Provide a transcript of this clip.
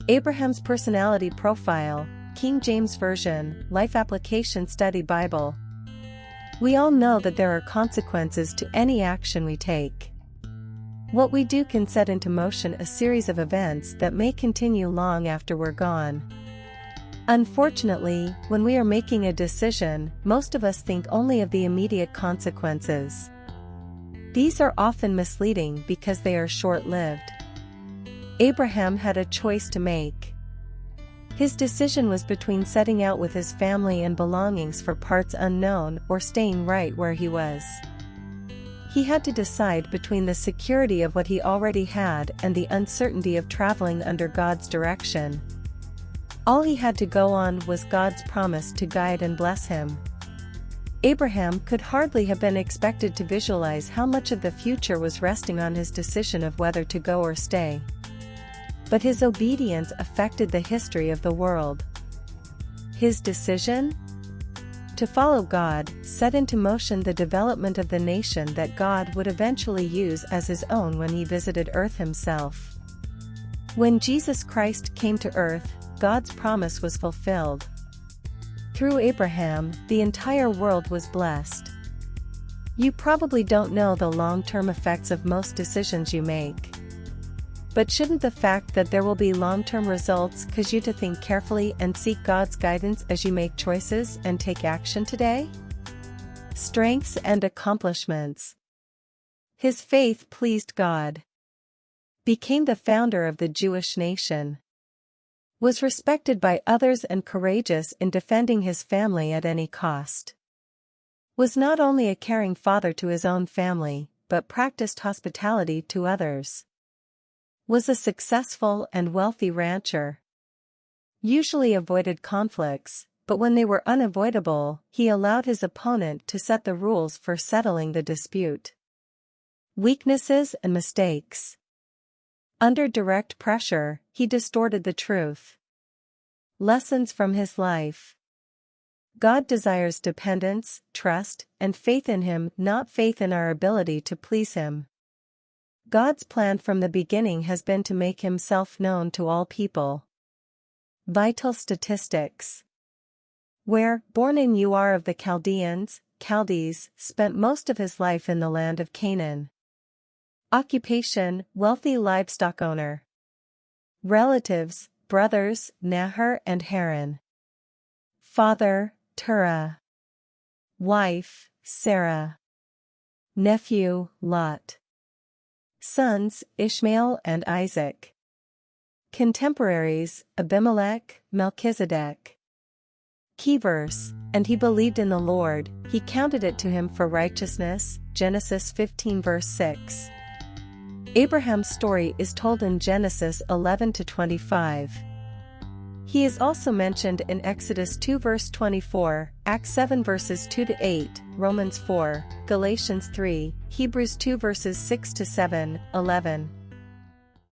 Abraham's Personality Profile, King James Version, Life Application Study Bible. We all know that there are consequences to any action we take. What we do can set into motion a series of events that may continue long after we're gone. Unfortunately, when we are making a decision, most of us think only of the immediate consequences. These are often misleading because they are short-lived. Abraham had a choice to make. His decision was between setting out with his family and belongings for parts unknown or staying right where he was. He had to decide between the security of what he already had and the uncertainty of traveling under God's direction. All he had to go on was God's promise to guide and bless him. Abraham could hardly have been expected to visualize how much of the future was resting on his decision of whether to go or stay. But his obedience affected the history of the world. His decision to follow God set into motion the development of the nation that God would eventually use as his own when he visited earth himself. When Jesus Christ came to earth, God's promise was fulfilled. Through Abraham, the entire world was blessed. You probably don't know the long-term effects of most decisions you make. But shouldn't the fact that there will be long-term results cause you to think carefully and seek God's guidance as you make choices and take action today? Strengths and accomplishments. His faith pleased God. Became the founder of the Jewish nation. Was respected by others and courageous in defending his family at any cost. Was not only a caring father to his own family, but practiced hospitality to others. Was a successful and wealthy rancher. Usually avoided conflicts, but when they were unavoidable, he allowed his opponent to set the rules for settling the dispute. Weaknesses and mistakes. Under direct pressure, he distorted the truth. Lessons from his life. God desires dependence, trust, and faith in him, not faith in our ability to please him. God's plan from the beginning has been to make himself known to all people. Vital statistics. Where, born in Ur of the Chaldees, spent most of his life in the land of Canaan. Occupation, wealthy livestock owner. Relatives, brothers, Nahor and Haran. Father, Terah. Wife, Sarah. Nephew, Lot. Sons, Ishmael and Isaac. Contemporaries, Abimelech, Melchizedek. Key verse, and he believed in the Lord, he counted it to him for righteousness, Genesis 15 verse 6. Abraham's story is told in Genesis 11-25. He is also mentioned in Exodus 2 verse 24, Acts 7 verses 2-8, Romans 4, Galatians 3, Hebrews 2 verses 6-7, 11.